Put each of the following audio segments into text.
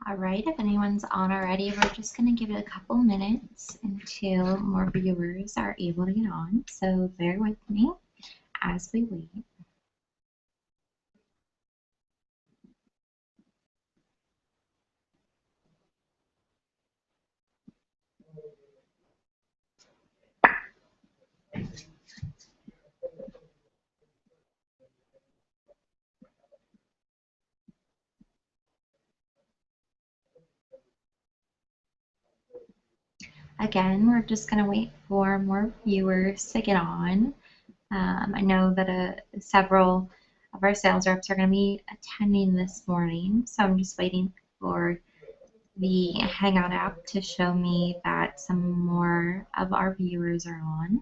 All right, if anyone's on already, we're just going to give it a couple minutes until more viewers are able to get on. So bear with me as we wait. Again, we're just going to wait for more viewers to get on. I know that several of our sales reps are going to be attending this morning, so I'm just waiting for the Hangout app to show me that some more of our viewers are on.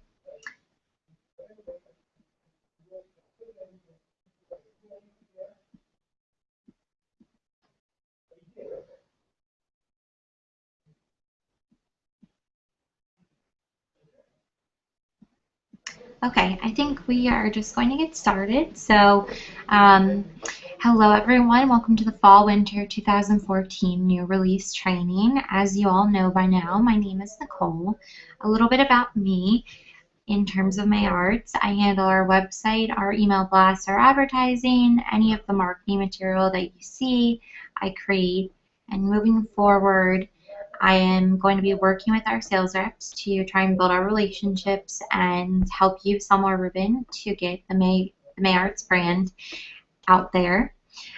Okay, I think we are just going to get started. So, hello everyone, welcome to the Fall Winter 2014 New Release Training. As you all know by now, my name is Nicole. A little bit about me in terms of my arts. I handle our website, our email blasts, our advertising, any of the marketing material that you see, I create. And moving forward, I am going to be working with our sales reps to try and build our relationships and help you sell more ribbon to get the May Arts brand out there.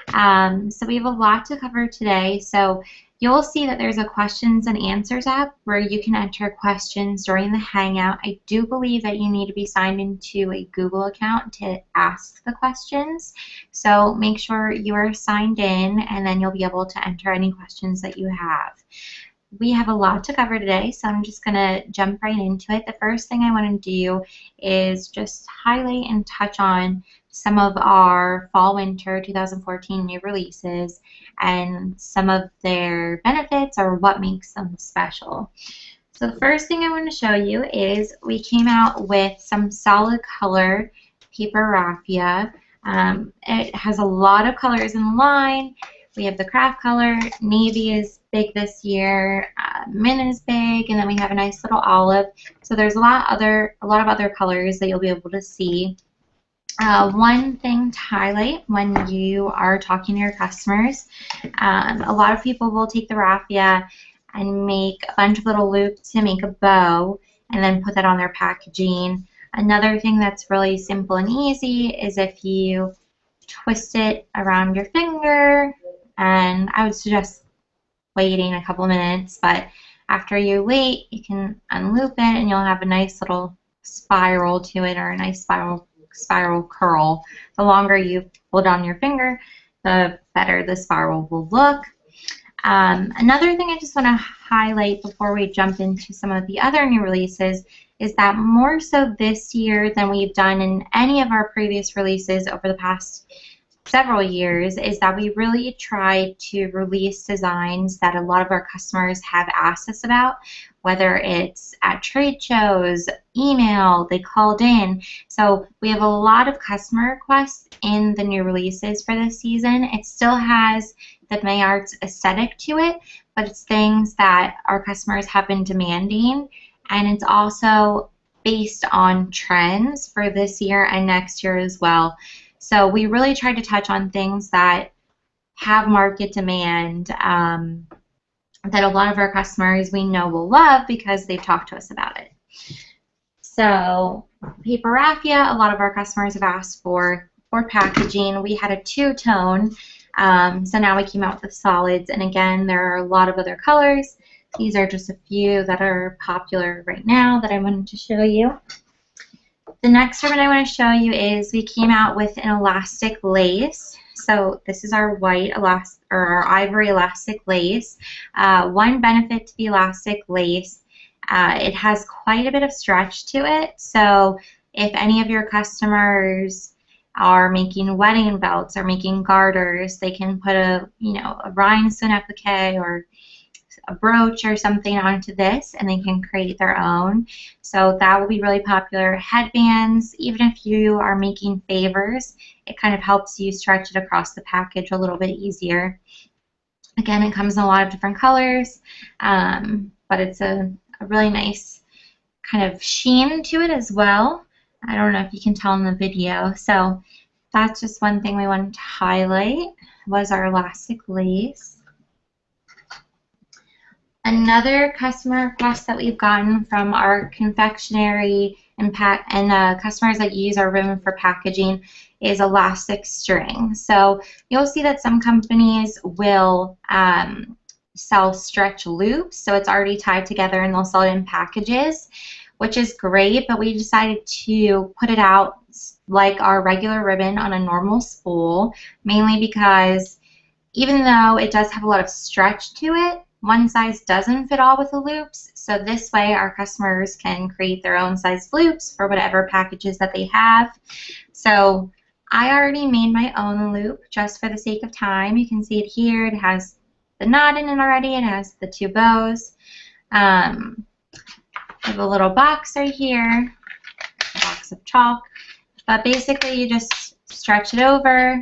So we have a lot to cover today. So you'll see that there's a questions and answers app where you can enter questions during the Hangout. I do believe that you need to be signed into a Google account to ask the questions. So make sure you are signed in, and then you'll be able to enter any questions that you have. We have a lot to cover today, so I'm just going to jump right into it. The first thing I want to do is just highlight and touch on some of our Fall/Winter 2014 new releases and some of their benefits or what makes them special. So the first thing I want to show you is we came out with some solid color paper raffia. It has a lot of colors in the line. We have the craft color, navy is big this year, mint is big, and then we have a nice little olive. So there's a lot of other colors that you'll be able to see. One thing to highlight when you are talking to your customers, a lot of people will take the raffia and make a bunch of little loops to make a bow and then put that on their packaging. Another thing that's really simple and easy is if you twist it around your finger, and I would suggest waiting a couple minutes, but after you wait, you can unloop it and you'll have a nice little spiral to it, or a nice spiral curl. The longer you hold on your finger, the better the spiral will look. Another thing I just want to highlight before we jump into some of the other new releases is that more so this year than we've done in any of our previous releases over the past several years is that we really tried to release designs that a lot of our customers have asked us about, whether it's at trade shows, email, they called in. So we have a lot of customer requests in the new releases for this season. It still has the May Arts aesthetic to it, but it's things that our customers have been demanding, and it's also based on trends for this year and next year as well. So we really tried to touch on things that have market demand, that a lot of our customers we know will love because they've talked to us about it. So paper raffia, a lot of our customers have asked for packaging. We had a two-tone, so now we came out with the solids, and again there are a lot of other colors. These are just a few that are popular right now that I wanted to show you. The next ribbon I want to show you is we came out with an elastic lace. So this is our white elastic, or our ivory elastic lace. One benefit to the elastic lace, it has quite a bit of stretch to it. So if any of your customers are making wedding belts or making garters, they can put a rhinestone applique or a brooch or something onto this, and they can create their own. So that will be really popular. Headbands, even if you are making favors, it kind of helps you stretch it across the package a little bit easier. Again, it comes in a lot of different colors, but it's a really nice kind of sheen to it as well. I don't know if you can tell in the video. So that's just one thing we wanted to highlight was our elastic lace. Another customer request that we've gotten from our confectionery and customers that use our ribbon for packaging is elastic string. So you'll see that some companies will sell stretch loops, so it's already tied together and they'll sell it in packages, which is great, but we decided to put it out like our regular ribbon on a normal spool, mainly because even though it does have a lot of stretch to it, one size doesn't fit all with the loops, so this way our customers can create their own size loops for whatever packages that they have. So I already made my own loop just for the sake of time. You can see it here. It has the knot in it already. It has the two bows. I have a little box right here, a box of chalk. But basically you just stretch it over.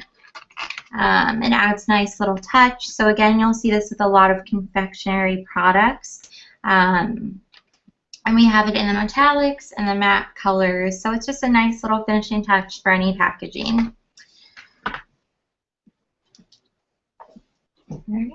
It adds a nice little touch. So again, you'll see this with a lot of confectionery products. And we have it in the metallics and the matte colors. So it's just a nice little finishing touch for any packaging. All right.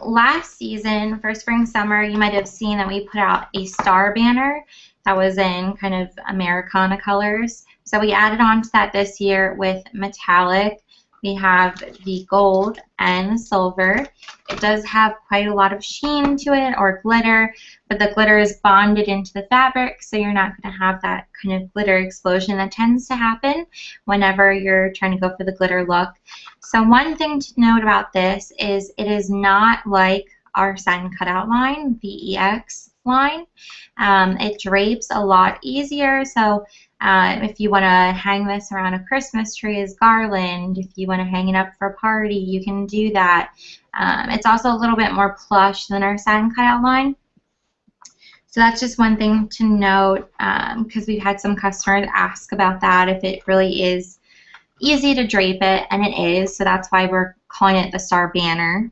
Last season, for spring summer, you might have seen that we put out a star banner that was in kind of Americana colors. So we added on to that this year with metallic. We have the gold and the silver. It does have quite a lot of sheen to it, or glitter, but the glitter is bonded into the fabric, so you're not going to have that kind of glitter explosion that tends to happen whenever you're trying to go for the glitter look. So one thing to note about this is it is not like our satin cutout line, the EX line. It drapes a lot easier, so if you want to hang this around a Christmas tree as garland, if you want to hang it up for a party, you can do that. It's also a little bit more plush than our satin cutout line. So that's just one thing to note, because we've had some customers ask about that, if it really is easy to drape it, and it is, so that's why we're calling it the star banner.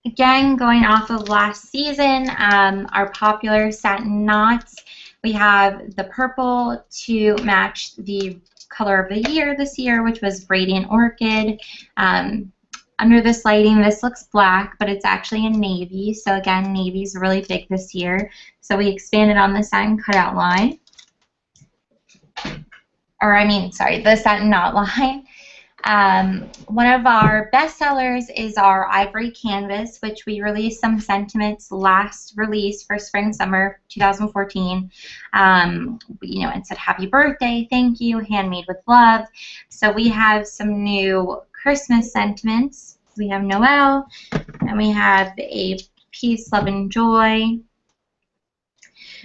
Again, going off of last season, our popular satin knots, we have the purple to match the color of the year this year, which was Radiant Orchid. Under this lighting, this looks black, but it's actually in navy. So again, navy's really big this year. So we expanded on the satin cutout line. The satin knot line. One of our best sellers is our ivory canvas, which we released some sentiments last release for spring summer 2014. It said happy birthday, thank you, handmade with love. So we have some new Christmas sentiments. We have Noel, and we have a peace, love, and joy.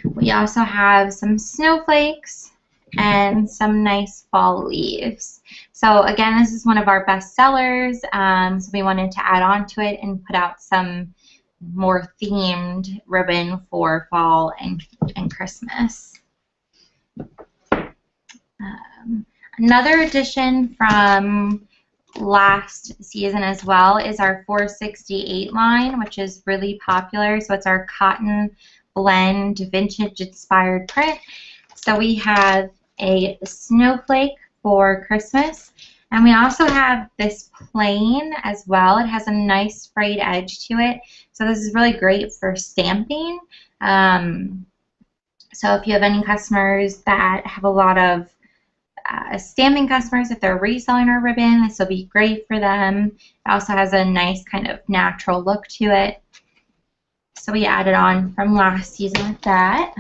We also have some snowflakes and some nice fall leaves. So again, this is one of our best sellers, so we wanted to add on to it and put out some more themed ribbon for fall and Christmas. Another addition from last season as well is our 468 line, which is really popular. So it's our cotton blend vintage inspired print. So we have a snowflake for Christmas, and we also have this plain as well. It has a nice frayed edge to it, so this is really great for stamping. So if you have any customers that have a lot of stamping customers, if they're reselling our ribbon, this will be great for them. It also has a nice kind of natural look to it. So we added on from last season with that.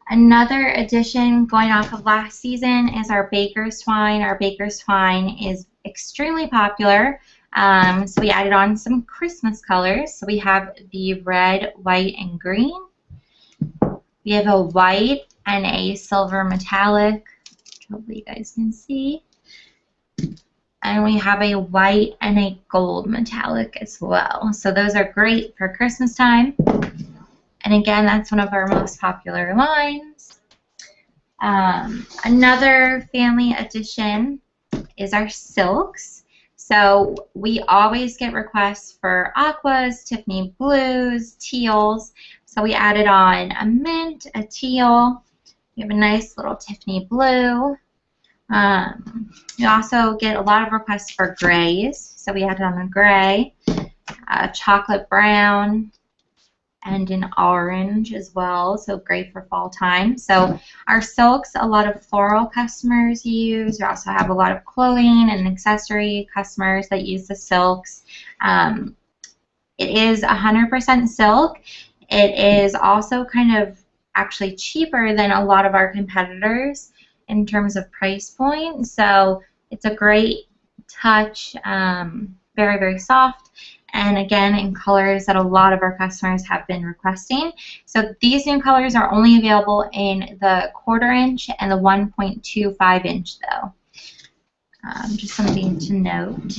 Another addition going off of last season is our baker's twine. Our baker's twine is extremely popular, so we added on some Christmas colors. So we have the red, white, and green. We have a white and a silver metallic, which hopefully you guys can see. And we have a white and a gold metallic as well. So those are great for Christmas time. And again, that's one of our most popular lines. Another family addition is our silks. So we always get requests for aquas, Tiffany blues, teals. So we added on a mint, a teal. We have a nice little Tiffany blue. We also get a lot of requests for grays. So we added on a gray, a chocolate brown, and an orange as well, so great for fall time. So our silks, a lot of floral customers use. We also have a lot of clothing and accessory customers that use the silks. It is 100% silk. It is also kind of actually cheaper than a lot of our competitors in terms of price point. So it's a great touch, very, very soft. And again, in colors that a lot of our customers have been requesting. So these new colors are only available in the 1/4 inch and the 1.25 inch though. Just something to note.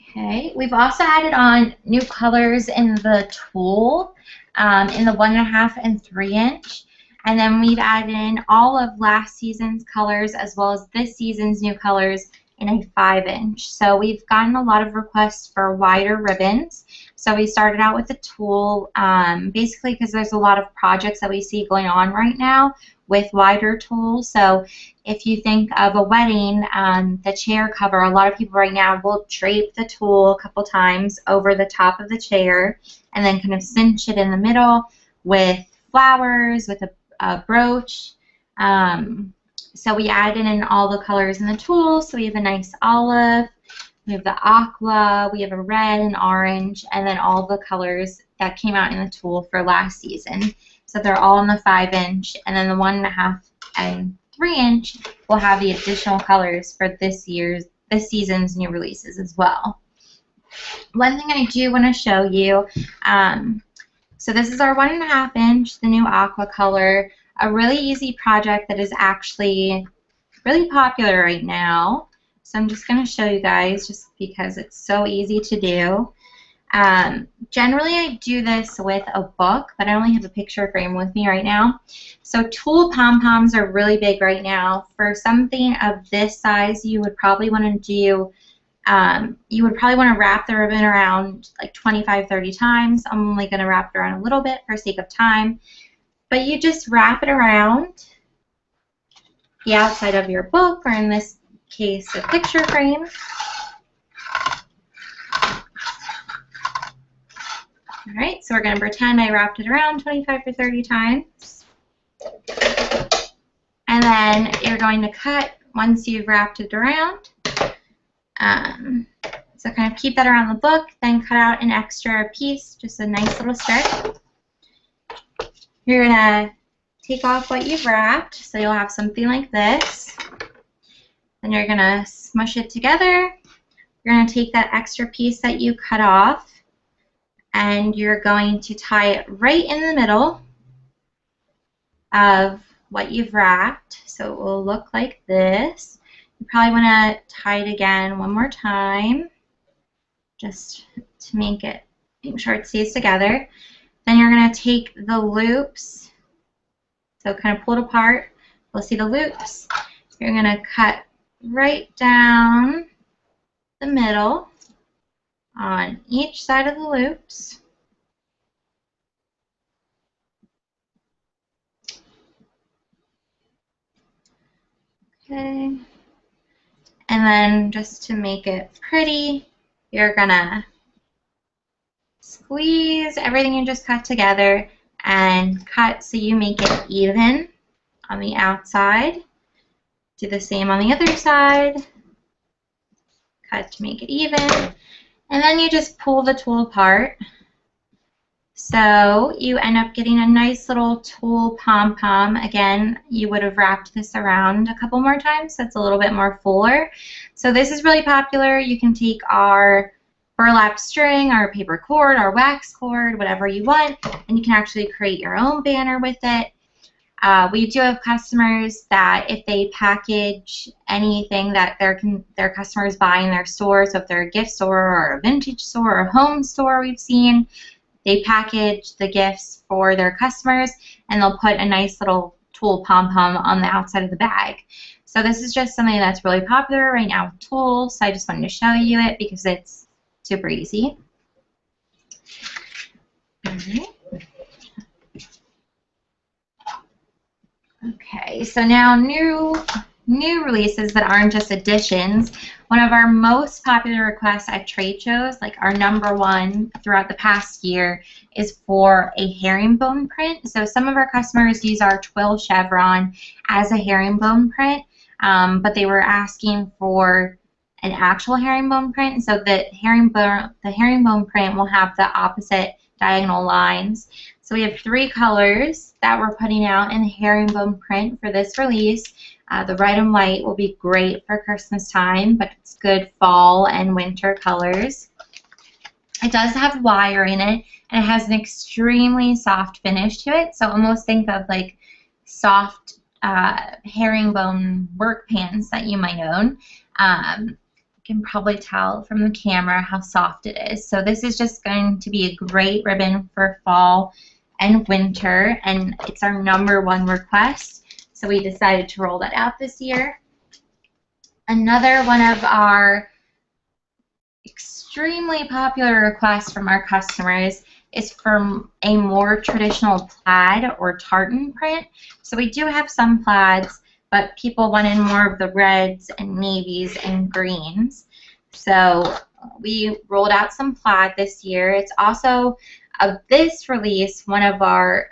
Okay, we've also added on new colors in the tulle, in the 1.5 and 3 inch. And then we've added in all of last season's colors as well as this season's new colors in a 5 inch. So we've gotten a lot of requests for wider ribbons. So we started out with the tulle, basically because there's a lot of projects that we see going on right now with wider tulle. So if you think of a wedding, the chair cover, a lot of people right now will drape the tulle a couple times over the top of the chair and then kind of cinch it in the middle with flowers, with a brooch. So we added in all the colors in the tulle. So we have a nice olive, we have the aqua, we have a red and orange, and then all the colors that came out in the tulle for last season. So they're all in the 5 inch, and then the 1.5 and 3 inch will have the additional colors for this season's new releases as well. One thing I do want to show you, so this is our 1.5 inch, the new aqua color. A really easy project that is actually really popular right now. So I'm just going to show you guys just because it's so easy to do. Generally I do this with a book, but I only have a picture frame with me right now. So tulle pom-poms are really big right now. For something of this size, you would probably want to do, wrap the ribbon around like 25-30 times. I'm only going to wrap it around a little bit for sake of time. But you just wrap it around the outside of your book, or in this case, a picture frame. All right, so we're going to pretend I wrapped it around 25 or 30 times. And then you're going to cut once you've wrapped it around. So kind of keep that around the book, then cut out an extra piece, just a nice little strip. You're going to take off what you've wrapped, so you'll have something like this. Then you're going to smush it together. You're going to take that extra piece that you cut off, and you're going to tie it right in the middle of what you've wrapped. So it will look like this. You probably want to tie it again one more time, just to make sure it stays together. Then you're going to take the loops, so kind of pull it apart. You'll see the loops. You're going to cut right down the middle on each side of the loops. Okay. And then just to make it pretty, you're going to squeeze everything you just cut together and cut so you make it even on the outside. Do the same on the other side. Cut to make it even. And then you just pull the tulle apart. So you end up getting a nice little tulle pom-pom. Again, you would have wrapped this around a couple more times, so it's a little bit more fuller. So this is really popular. You can take our burlap string, our paper cord, our wax cord, whatever you want, and you can actually create your own banner with it. We do have customers that if they package anything that their customers buy in their store, so if they're a gift store or a vintage store or a home store, we've seen, they package the gifts for their customers and they'll put a nice little Tulle pom-pom on the outside of the bag. So this is just something that's really popular right now with Tulle, so I just wanted to show you it because it's super easy. Okay, so now new releases that aren't just additions. One of our most popular requests at trade shows, like our #1 throughout the past year, is for a herringbone print. So some of our customers use our twill chevron as a herringbone print, but they were asking for an actual herringbone print. So the herringbone print will have the opposite diagonal lines. So we have 3 colors that we're putting out in the herringbone print for this release. The red and white will be great for Christmas time, but it's good fall and winter colors. It does have wire in it, and it has an extremely soft finish to it, so almost think of like soft herringbone work pants that you might own. You can probably tell from the camera how soft it is. So this is just going to be a great ribbon for fall and winter, and it's our #1 request. So we decided to roll that out this year. Another one of our extremely popular requests from our customers is from a more traditional plaid or tartan print. So we do have some plaids, but people wanted more of the reds and navies and greens. So we rolled out some plaid this year. It's also, of this release, one of our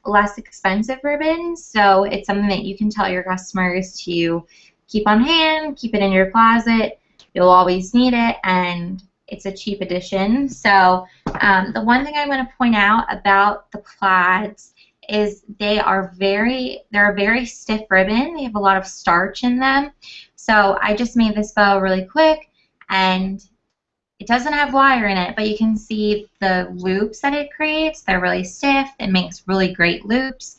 less expensive ribbons, so it's something that you can tell your customers to keep on hand, keep it in your closet. You'll always need it, and it's a cheap addition. So the one thing I want to point out about the plaids is they're a very stiff ribbon. They have a lot of starch in them. So I just made this bow really quick, and it doesn't have wire in it, but you can see the loops that it creates. They're really stiff. It makes really great loops.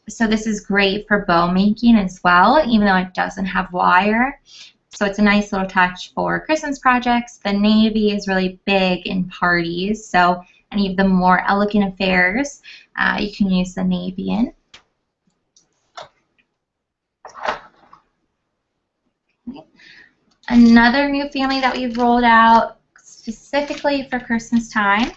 So this is great for bow making as well, even though it doesn't have wire. So it's a nice little touch for Christmas projects. The navy is really big in parties, so any of the more elegant affairs, you can use the navy in. Okay. Another new family that we've rolled out specifically for Christmas time.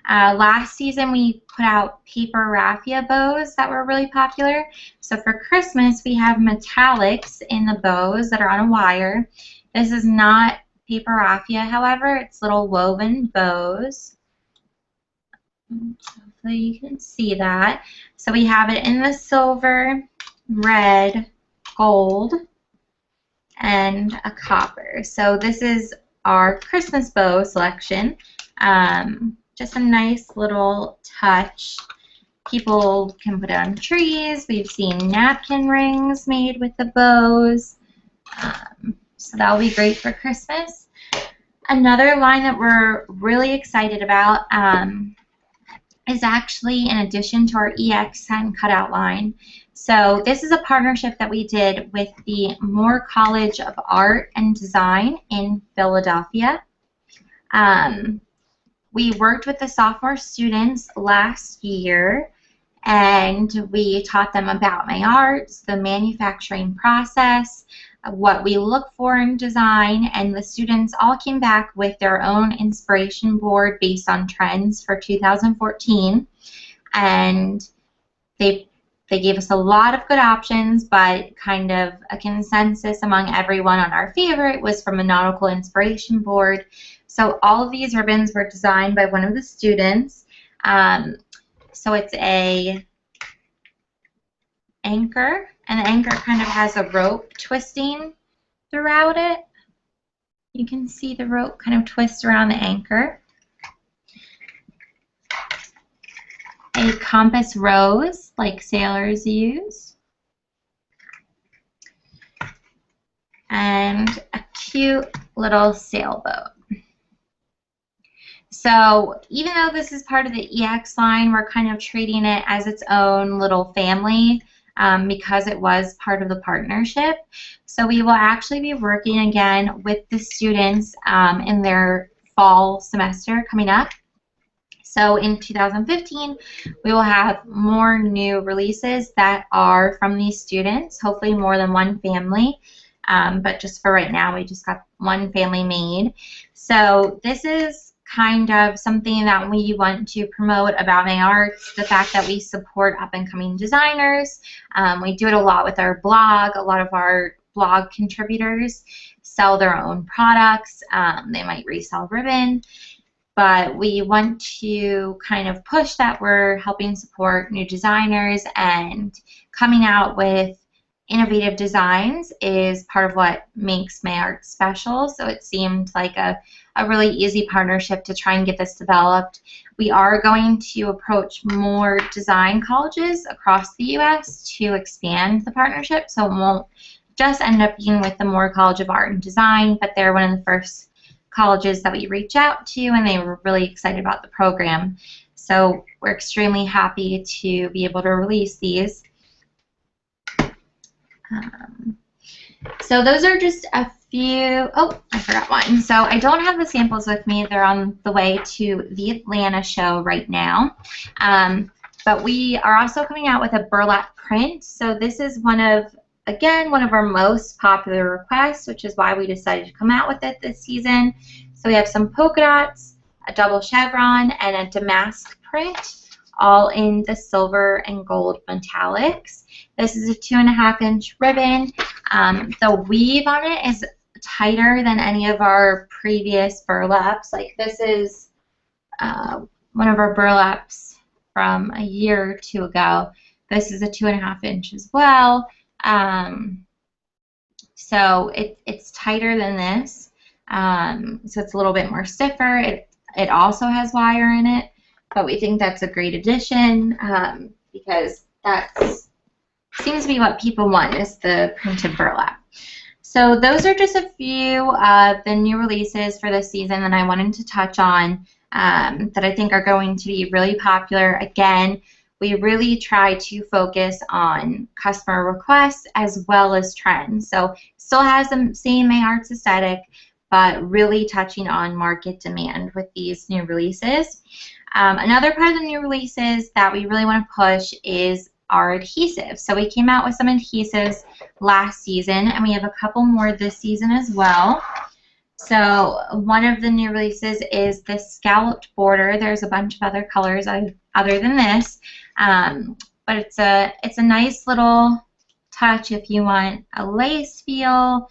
Last season we put out paper raffia bows that were really popular. So for Christmas we have metallics in the bows that are on a wire. This is not paper raffia, however. It's little woven bows. Hopefully you can see that. So we have it in the silver, red, gold, and a copper. So this is our Christmas bow selection. Just a nice little touch. People can put it on trees. We've seen napkin rings made with the bows. So that'll be great for Christmas. Another line that we're really excited about is actually in addition to our EX sign cutout line. So this is a partnership that we did with the Moore College of Art and Design in Philadelphia. We worked with the sophomore students last year, and we taught them about my arts, the manufacturing process, what we look for in design, and the students all came back with their own inspiration board based on trends for 2014, and they gave us a lot of good options, but kind of a consensus among everyone on our favorite was from a nautical inspiration board. So all of these ribbons were designed by one of the students. So it's a anchor, and the anchor kind of has a rope twisting throughout it. You can see the rope kind of twist around the anchor. A compass rose, like sailors use. And a cute little sailboat. So even though this is part of the EX line, we're kind of treating it as its own little family because it was part of the partnership. So we will actually be working again with the students in their fall semester coming up. So in 2015, we will have more new releases that are from these students, hopefully more than one family. But just for right now, we just got one family made. So this is kind of something that we want to promote about May Arts, the fact that we support up-and-coming designers. We do it a lot with our blog. A lot of our blog contributors sell their own products. They might resell ribbon. But we want to kind of push that we're helping support new designers, and coming out with innovative designs is part of what makes May Arts special. So it seemed like a really easy partnership to try and get this developed. We are going to approach more design colleges across the U.S. to expand the partnership, so it won't just end up being with the Moore College of Art and Design, but they're one of the first colleges that we reach out to, and they were really excited about the program. So we're extremely happy to be able to release these. So those are just a few. Oh, I forgot one. So I don't have the samples with me. They're on the way to the Atlanta show right now. But we are also coming out with a burlap print. So this is again, one of our most popular requests, which is why we decided to come out with it this season. So we have some polka dots, a double chevron, and a damask print, all in the silver and gold metallics. This is a 2.5-inch ribbon. The weave on it is tighter than any of our previous burlaps. Like this is one of our burlaps from a year or two ago. This is a 2.5-inch as well. So it's tighter than this, so it's a little bit more stiffer. It also has wire in it, but we think that's a great addition because that seems to be what people want, is the printed burlap. So those are just a few of the new releases for this season that I wanted to touch on that I think are going to be really popular. Again, we really try to focus on customer requests as well as trends. So still has the same May Arts aesthetic, but really touching on market demand with these new releases. Another part of the new releases that we really want to push is our adhesives. So we came out with some adhesives last season, and we have a couple more this season as well. So one of the new releases is this scalloped border. There's a bunch of other colors other than this, but it's a nice little touch if you want a lace feel.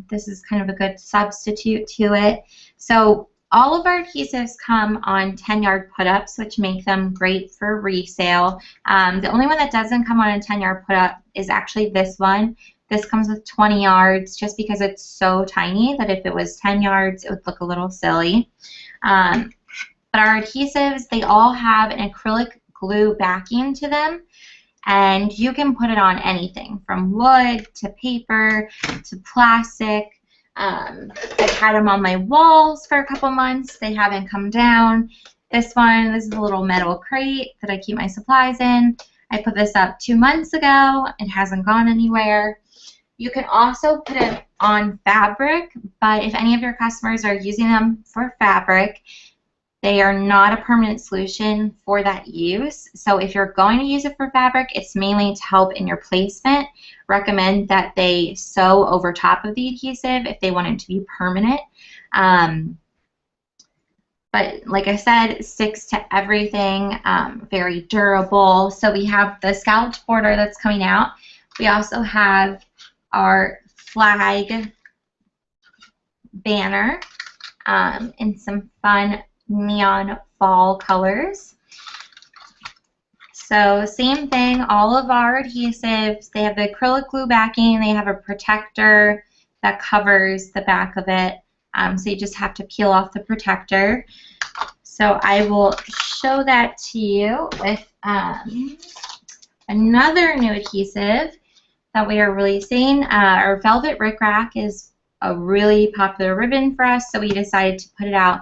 This is kind of a good substitute to it. So all of our adhesives come on 10-yard put-ups, which make them great for resale. The only one that doesn't come on a 10-yard put-up is actually this one. This comes with 20 yards just because it's so tiny that if it was 10 yards, it would look a little silly. But our adhesives, they all have an acrylic glue backing to them, and you can put it on anything from wood to paper to plastic. I've had them on my walls for a couple months. They haven't come down. This is a little metal crate that I keep my supplies in. I put this up 2 months ago. It hasn't gone anywhere. You can also put it on fabric, but if any of your customers are using them for fabric, they are not a permanent solution for that use. So if you're going to use it for fabric, it's mainly to help in your placement. Recommend that they sew over top of the adhesive if they want it to be permanent. But like I said, it sticks to everything, very durable. So we have the scalloped border that's coming out. We also have our flag banner in some fun neon fall colors. So same thing, all of our adhesives, they have the acrylic glue backing, they have a protector that covers the back of it. So you just have to peel off the protector. So I will show that to you with another new adhesive that we are releasing. Our Velvet Rickrack is a really popular ribbon for us, so we decided to put it out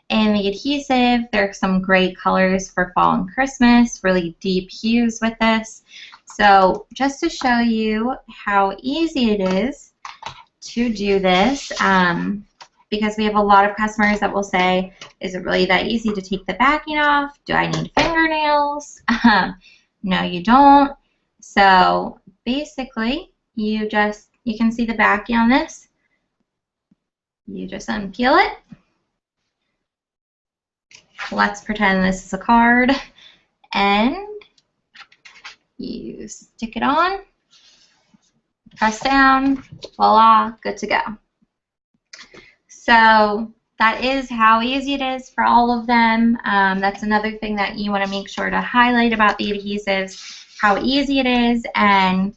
In the adhesive, there are some great colors for fall and Christmas, really deep hues with this. So just to show you how easy it is to do this, because we have a lot of customers that will say, is it really that easy to take the backing off? Do I need fingernails? No, you don't. So basically, you can see the backing on this. You just unpeel it. Let's pretend this is a card, and you stick it on, press down, voila, good to go. So that is how easy it is for all of them. That's another thing that you want to make sure to highlight about the adhesives, how easy it is. And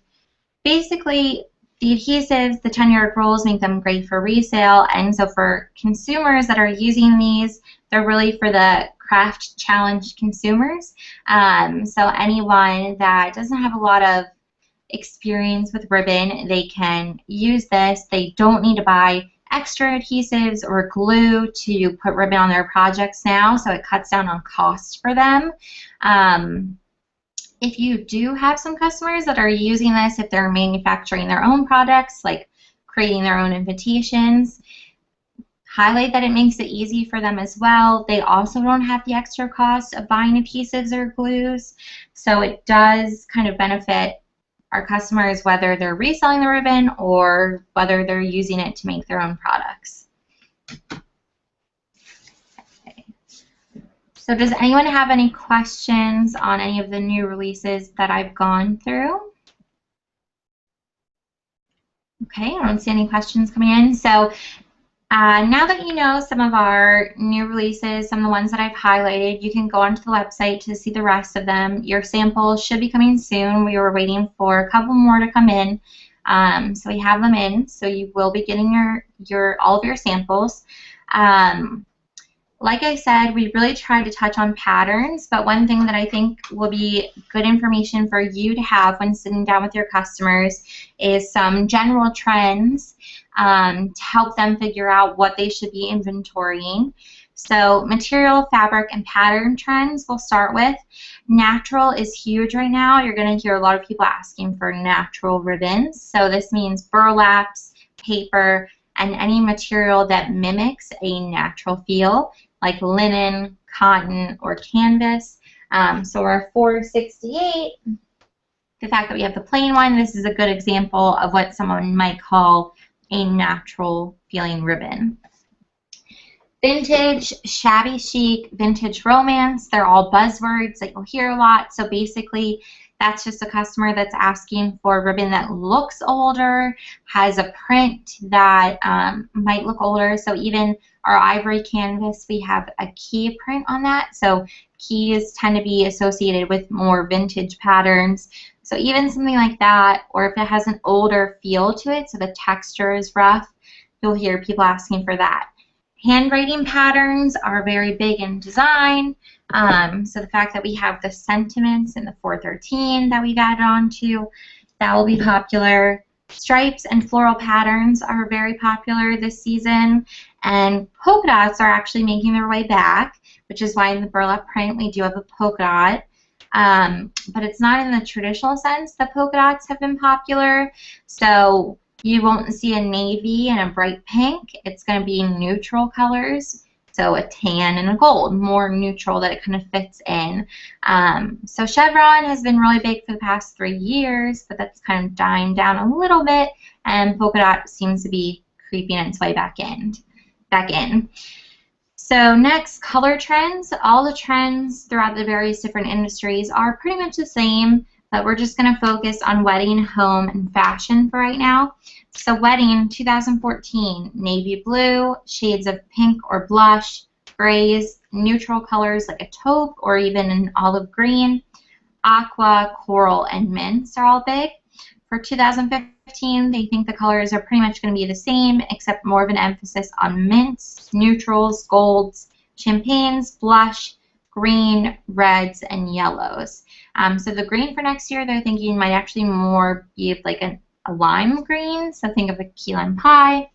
basically, the adhesives, the 10-yard rules, make them great for resale. And so for consumers that are using these, they're really for the craft challenge consumers. So anyone that doesn't have a lot of experience with ribbon, they can use this. They don't need to buy extra adhesives or glue to put ribbon on their projects now, so it cuts down on cost for them. If you do have some customers that are using this, if they're manufacturing their own products, like creating their own invitations, highlight that it makes it easy for them as well. They also don't have the extra cost of buying adhesives or glues, so it does kind of benefit our customers whether they're reselling the ribbon or whether they're using it to make their own products. Okay. So does anyone have any questions on any of the new releases that I've gone through? Okay, I don't see any questions coming in. So now that you know some of our new releases, some of the ones that I've highlighted, you can go onto the website to see the rest of them. Your samples should be coming soon. We were waiting for a couple more to come in. So we have them in, so you will be getting all of your samples. Like I said, we really tried to touch on patterns, but one thing that I think will be good information for you to have when sitting down with your customers is some general trends to help them figure out what they should be inventorying. So material, fabric, and pattern trends we'll start with. Natural is huge right now. You're going to hear a lot of people asking for natural ribbons. So this means burlaps, paper, and any material that mimics a natural feel, like linen, cotton, or canvas. So our 468, the fact that we have the plain one, this is a good example of what someone might call a natural feeling ribbon. Vintage, shabby chic, vintage romance, they're all buzzwords that you'll hear a lot. So basically, that's just a customer that's asking for a ribbon that looks older, has a print that might look older. So even our ivory canvas, we have a key print on that. So keys tend to be associated with more vintage patterns. So even something like that, or if it has an older feel to it, so the texture is rough, you'll hear people asking for that. Handwriting patterns are very big in design. So the fact that we have the sentiments in the 413 that we've added on to, that will be popular. Stripes and floral patterns are very popular this season. And polka dots are actually making their way back, which is why in the burlap print we do have a polka dot. But it's not in the traditional sense that polka dots have been popular. So you won't see a navy and a bright pink. It's going to be neutral colors, so a tan and a gold, more neutral that it kind of fits in. So chevron has been really big for the past 3 years, but that's kind of dying down a little bit, and polka dot seems to be creeping its way back in. So next, color trends. All the trends throughout the various different industries are pretty much the same, but we're just going to focus on wedding, home, and fashion for right now. So wedding, 2014, navy blue, shades of pink or blush, grays, neutral colors like a taupe or even an olive green, aqua, coral, and mints are all big. For 2015, they think the colors are pretty much going to be the same, except more of an emphasis on mints, neutrals, golds, champagnes, blush, green, reds, and yellows. So the green for next year, they're thinking might actually more be like a lime green, so think of a key lime pie.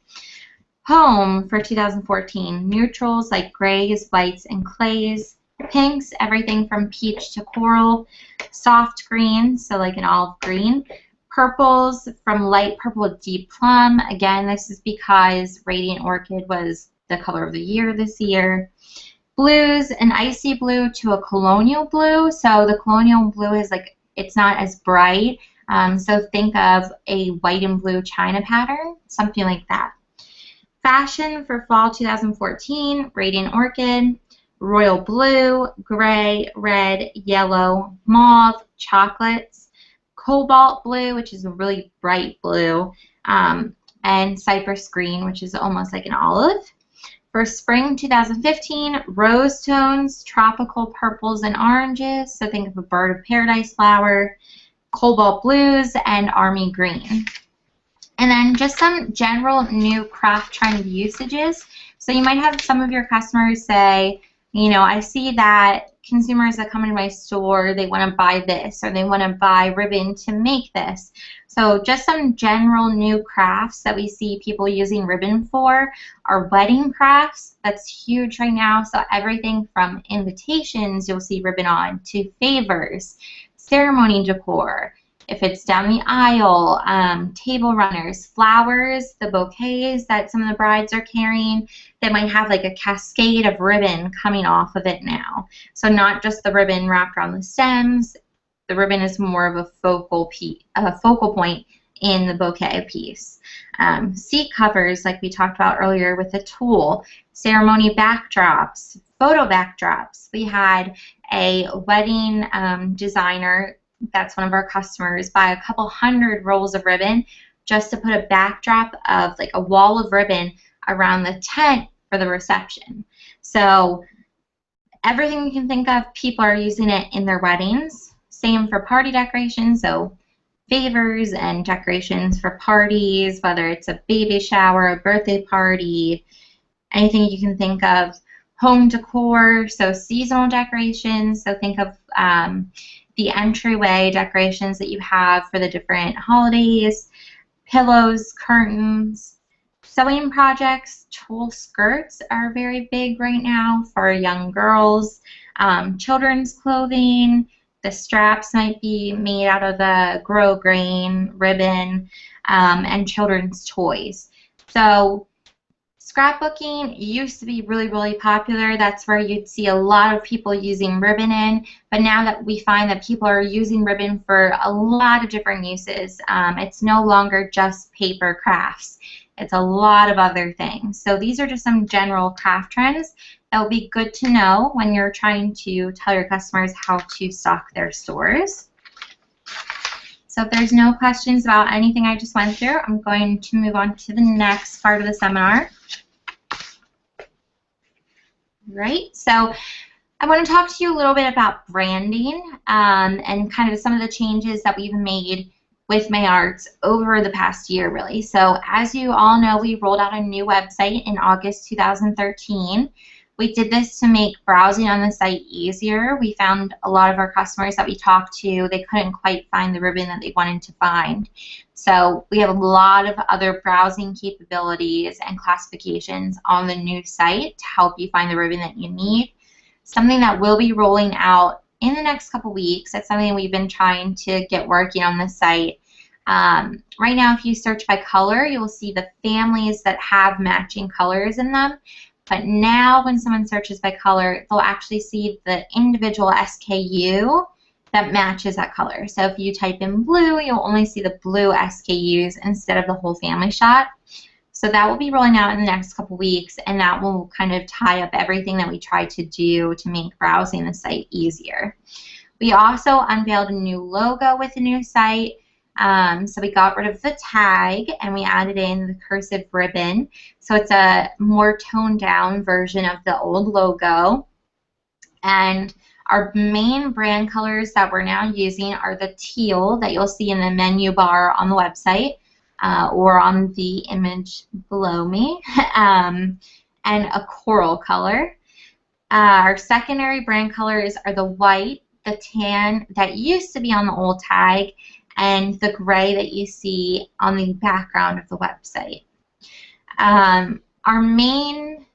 Home for 2014, neutrals like grays, whites, and clays. Pinks, everything from peach to coral. Soft greens, so like an olive green. Purples, from light purple to deep plum. Again, this is because Radiant Orchid was the color of the year this year. Blues, an icy blue to a colonial blue. So the colonial blue is like, it's not as bright. So think of a white and blue china pattern, something like that. Fashion for fall 2014, Radiant Orchid, royal blue, gray, red, yellow, mauve, chocolates, cobalt blue, which is a really bright blue, and cypress green, which is almost like an olive. For spring 2015, rose tones, tropical purples and oranges, so think of a bird of paradise flower, cobalt blues, and army green. And then just some general new craft trend usages. So you might have some of your customers say, you know, I see that consumers that come into my store, they want to buy this or they want to buy ribbon to make this. So just some general new crafts that we see people using ribbon for are wedding crafts. That's huge right now. So everything from invitations you'll see ribbon on to favors, ceremony decor, if it's down the aisle, table runners, flowers, the bouquets that some of the brides are carrying, they might have like a cascade of ribbon coming off of it now. So not just the ribbon wrapped around the stems, the ribbon is more of a focal point in the bouquet piece. Seat covers, like we talked about earlier with the tulle, ceremony backdrops, photo backdrops. We had a wedding designer, that's one of our customers, buy a couple hundred rolls of ribbon just to put a backdrop of like a wall of ribbon around the tent for the reception. So everything you can think of, people are using it in their weddings. Same for party decorations, so favors and decorations for parties, whether it's a baby shower, a birthday party, anything you can think of. Home decor, so seasonal decorations, so think of the entryway decorations that you have for the different holidays, pillows, curtains, sewing projects, tulle skirts are very big right now for young girls, children's clothing, the straps might be made out of a grosgrain ribbon, and children's toys. So scrapbooking used to be really, really popular. That's where you'd see a lot of people using ribbon in. But now that we find that people are using ribbon for a lot of different uses, it's no longer just paper crafts. It's a lot of other things. So these are just some general craft trends that will be good to know when you're trying to tell your customers how to stock their stores. So if there's no questions about anything I just went through, I'm going to move on to the next part of the seminar. Right, so I want to talk to you a little bit about branding and kind of some of the changes that we've made with MAIARTS over the past year, really. So as you all know, we rolled out a new website in August 2013. We did this to make browsing on the site easier. We found a lot of our customers that we talked to, they couldn't quite find the ribbon that they wanted to find. So we have a lot of other browsing capabilities and classifications on the new site to help you find the ribbon that you need. Something that we'll be rolling out in the next couple weeks. That's something we've been trying to get working on the site. Right now, if you search by color, you'll see the families that have matching colors in them. But now when someone searches by color, they'll actually see the individual SKU that matches that color. So if you type in blue, you'll only see the blue SKUs instead of the whole family shot. So that will be rolling out in the next couple weeks, and that will kind of tie up everything that we try to do to make browsing the site easier. We also unveiled a new logo with the new site. So we got rid of the tag and we added in the cursive ribbon. So it's a more toned down version of the old logo. And our main brand colors that we're now using are the teal that you'll see in the menu bar on the website or on the image below me, and a coral color. Our secondary brand colors are the white, the tan that used to be on the old tag, and the gray that you see on the background of the website. Our main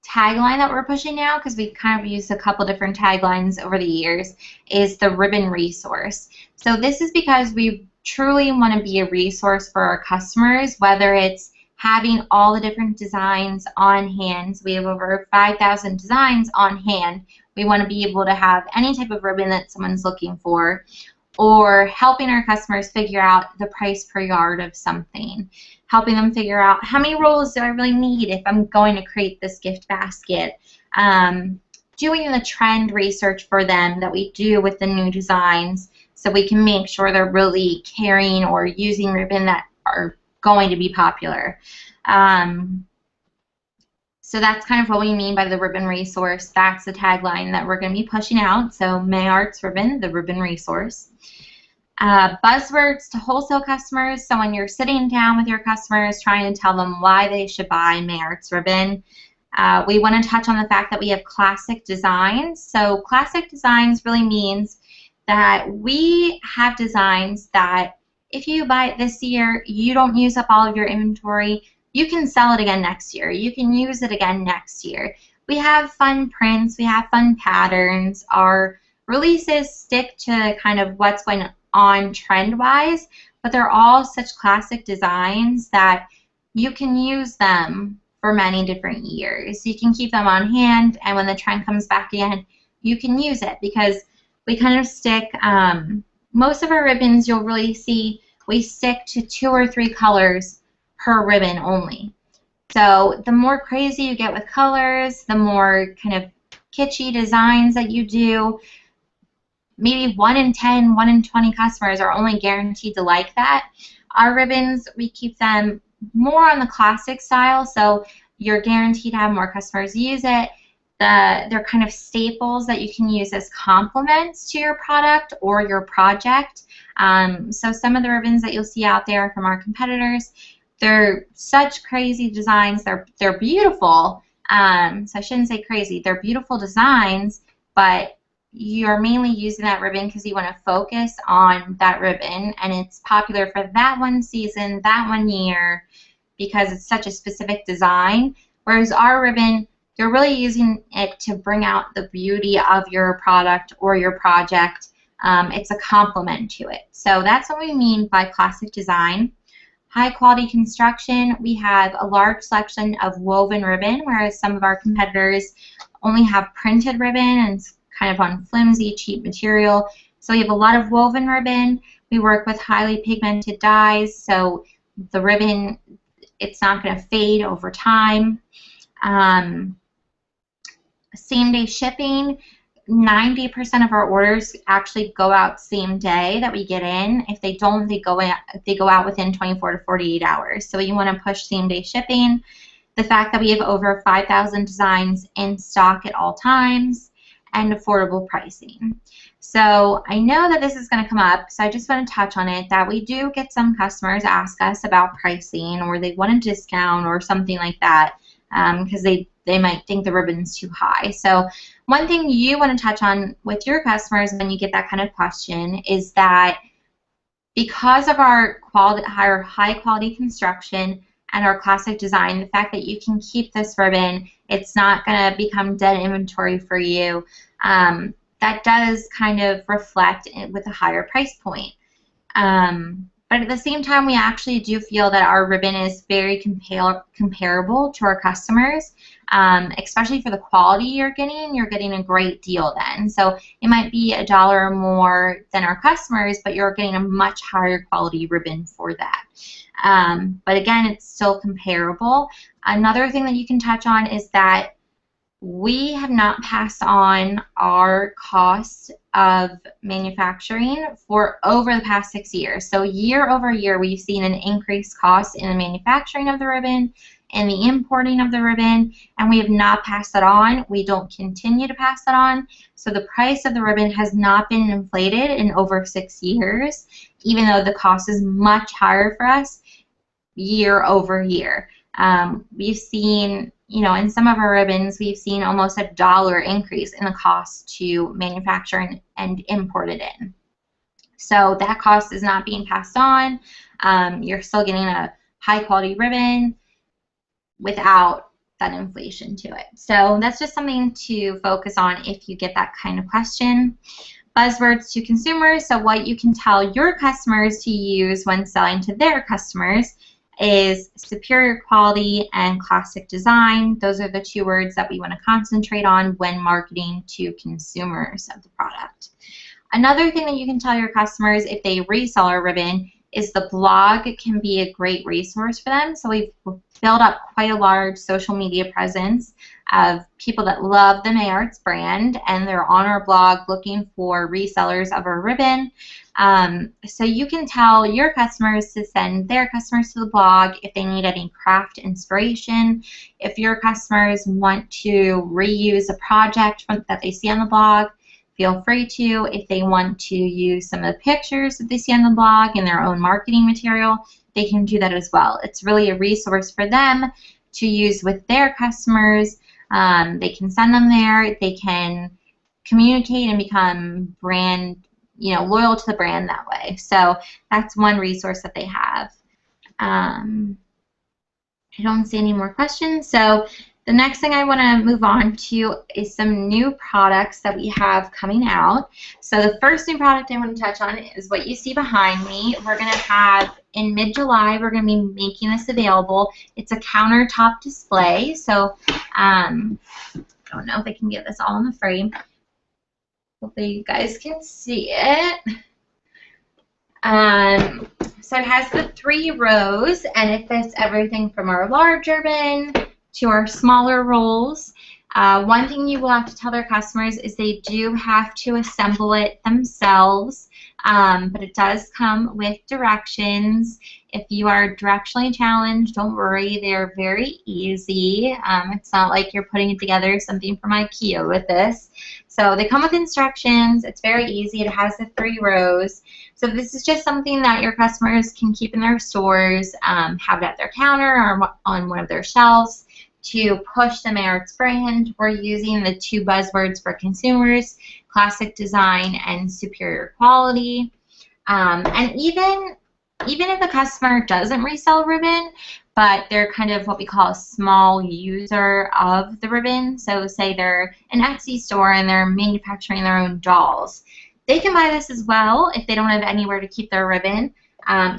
tagline that we're pushing now, because we've kind of used a couple different taglines over the years, is the ribbon resource. So this is because we truly want to be a resource for our customers, whether it's having all the different designs on hand. So we have over 5,000 designs on hand. We want to be able to have any type of ribbon that someone's looking for, or helping our customers figure out the price per yard of something, helping them figure out how many rolls do I really need if I'm going to create this gift basket, doing the trend research for them that we do with the new designs so we can make sure they're really carrying or using ribbon that are going to be popular. So that's kind of what we mean by the ribbon resource. That's the tagline that we're going to be pushing out. So May Arts Ribbon, the ribbon resource. Buzzwords to wholesale customers. So when you're sitting down with your customers trying to tell them why they should buy May Arts Ribbon, we want to touch on the fact that we have classic designs. So classic designs really means that we have designs that if you buy it this year, you don't use up all of your inventory, you can sell it again next year. You can use it again next year. We have fun prints. We have fun patterns. Our releases stick to kind of what's going on trend-wise, but they're all such classic designs that you can use them for many different years. You can keep them on hand, and when the trend comes back again, you can use it because we kind of stick, most of our ribbons you'll really see, we stick to 2 or 3 colors per ribbon only. So the more crazy you get with colors, the more kind of kitschy designs that you do, maybe 1 in 10, 1 in 20 customers are only guaranteed to like that. Our ribbons, we keep them more on the classic style, so you're guaranteed to have more customers use it. They're kind of staples that you can use as complements to your product or your project. So some of the ribbons that you'll see out there from our competitors, they're such crazy designs. They're beautiful. So I shouldn't say crazy. They're beautiful designs, but you're mainly using that ribbon because you want to focus on that ribbon, and it's popular for that one season, that one year, because it's such a specific design. Whereas our ribbon, you're really using it to bring out the beauty of your product or your project. It's a complement to it. So that's what we mean by classic design. High quality construction, we have a large selection of woven ribbon, whereas some of our competitors only have printed ribbon and it's kind of on flimsy, cheap material. So we have a lot of woven ribbon. We work with highly pigmented dyes, so the ribbon, it's not going to fade over time. Same-day shipping, 90% of our orders actually go out same day that we get in. If they don't, they go out within 24 to 48 hours. So you want to push same-day shipping. The fact that we have over 5,000 designs in stock at all times, and affordable pricing. So I know that this is going to come up, so I just want to touch on it, that we do get some customers ask us about pricing, or they want a discount or something like that, because they might think the ribbon's too high. So one thing you want to touch on with your customers when you get that kind of question is that because of our high quality construction and our classic design, the fact that you can keep this ribbon, it's not going to become dead inventory for you. That does kind of reflect with a higher price point. But at the same time, we actually do feel that our ribbon is very comparable to our customers, especially for the quality you're getting a great deal then. So it might be $1 more than our customers, but you're getting a much higher quality ribbon for that. But again, it's still comparable. Another thing that you can touch on is that we have not passed on our cost of manufacturing for over the past 6 years. So year over year, we've seen an increased cost in the manufacturing of the ribbon and the importing of the ribbon, and we have not passed that on. We don't continue to pass that on. So the price of the ribbon has not been inflated in over 6 years, even though the cost is much higher for us year over year. We've seen, in some of our ribbons, we've seen almost $1 increase in the cost to manufacture and import it in. So that cost is not being passed on. You're still getting a high quality ribbon. without that inflation to it. So that's just something to focus on if you get that kind of question. Buzzwords to consumers, so what you can tell your customers to use when selling to their customers is superior quality and classic design. Those are the two words that we want to concentrate on when marketing to consumers of the product. Another thing that you can tell your customers if they resell our ribbon is the blog can be a great resource for them. So we've built up quite a large social media presence of people that love the Mayarts brand, and they're on our blog looking for resellers of our ribbon. So you can tell your customers to send their customers to the blog if they need any craft inspiration. If your customers want to reuse a project that they see on the blog, feel free to. If they want to use some of the pictures that they see on the blog in their own marketing material, they can do that as well. It's really a resource for them to use with their customers. They can send them there. They can communicate and become brand, loyal to the brand that way. So that's one resource that they have. I don't see any more questions. So the next thing I want to move on to is some new products that we have coming out. So the first new product I want to touch on is what you see behind me. We're going to have, in mid-July, we're going to be making this available. It's a countertop display. So I don't know if I can get this all in the frame. Hopefully you guys can see it. So it has the 3 rows, and it fits everything from our large ribbon to our smaller rolls. One thing you will have to tell their customers is they do have to assemble it themselves, but it does come with directions. If you are directionally challenged, don't worry, they're very easy. It's not like you're putting it together something from IKEA with this. So they come with instructions. It's very easy. It has the 3 rows. So this is just something that your customers can keep in their stores, have it at their counter or on one of their shelves to push the Mayarts brand. We're using the 2 buzzwords for consumers, classic design and superior quality. And even if a customer doesn't resell ribbon, but they're kind of what we call a small user of the ribbon, so say they're an Etsy store and they're manufacturing their own dolls, they can buy this as well if they don't have anywhere to keep their ribbon.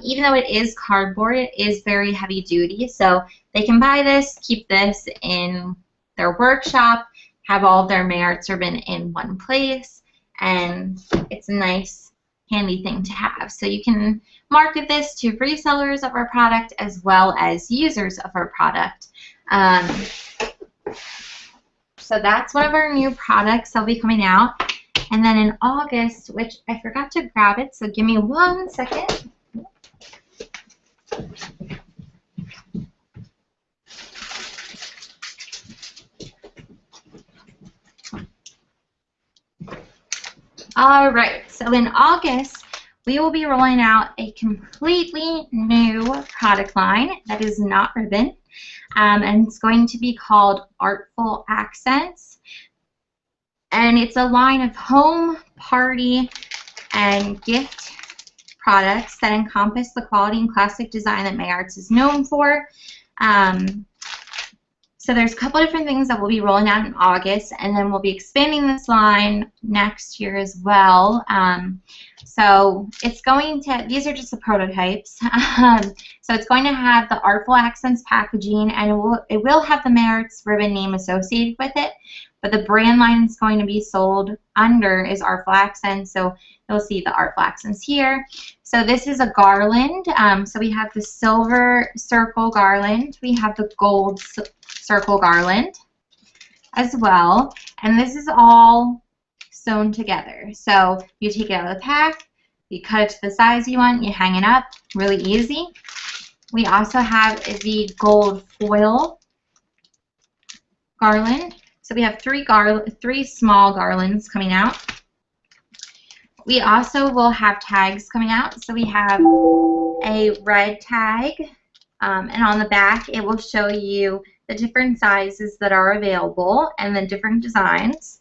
Even though it is cardboard, it is very heavy duty, so they can buy this, keep this in their workshop, have all of their Mayarts ribbon in one place, and it's a nice, handy thing to have. So you can market this to resellers of our product as well as users of our product. So that's one of our new products that'll be coming out. And then in August, which I forgot to grab it, so give me 1 second. All right, so in August, we will be rolling out a completely new product line that is not ribbon, and it's going to be called Artful Accents. And it's a line of home, party, and gift products that encompass the quality and classic design that Mayarts is known for. So there's a couple different things that we'll be rolling out in August, and then we'll be expanding this line next year as well. So it's going to, these are just the prototypes. So it's going to have the Artful Accents packaging, and it will have the Mayarts ribbon name associated with it, but the brand line it's going to be sold under is Artful Accents, so you'll see the Artful Accents here. So this is a garland. So we have the silver circle garland. We have the gold circle garland as well. And this is all sewn together. So you take it out of the pack, you cut it to the size you want, you hang it up, really easy. We also have the gold foil garland. So we have 3 small garlands coming out. We also will have tags coming out. So we have a red tag, and on the back it will show you the different sizes that are available and the different designs.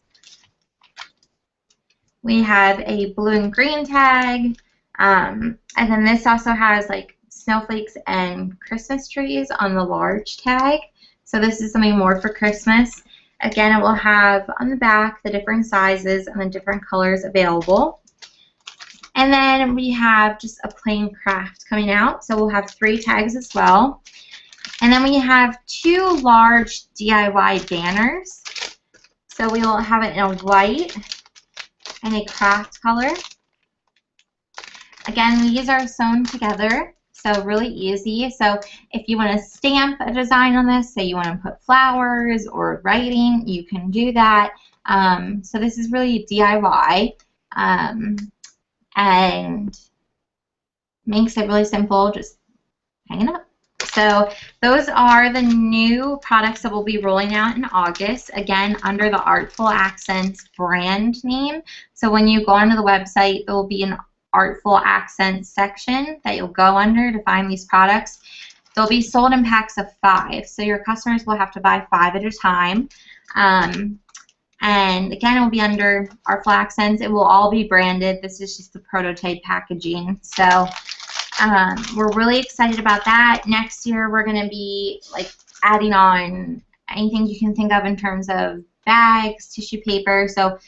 We have a blue and green tag, and then this also has like snowflakes and Christmas trees on the large tag. So this is something more for Christmas. Again, it will have on the back the different sizes and the different colors available. And then we have just a plain craft coming out. So we'll have 3 tags as well. And then we have 2 large DIY banners. So we will have it in a white and a craft color. Again, these are sewn together, so really easy. So if you want to stamp a design on this, say you want to put flowers or writing, you can do that. So this is really DIY. And makes it really simple, just hang it up. So those are the new products that we'll be rolling out in August, again under the Artful Accents brand name. So when you go onto the website, there will be an Artful Accents section that you'll go under to find these products. They'll be sold in packs of 5, so your customers will have to buy 5 at a time. And again, it will be under Artful Accents. It will all be branded. This is just the prototype packaging. So we're really excited about that. Next year, we're going to be like adding on anything you can think of in terms of bags, tissue paper. So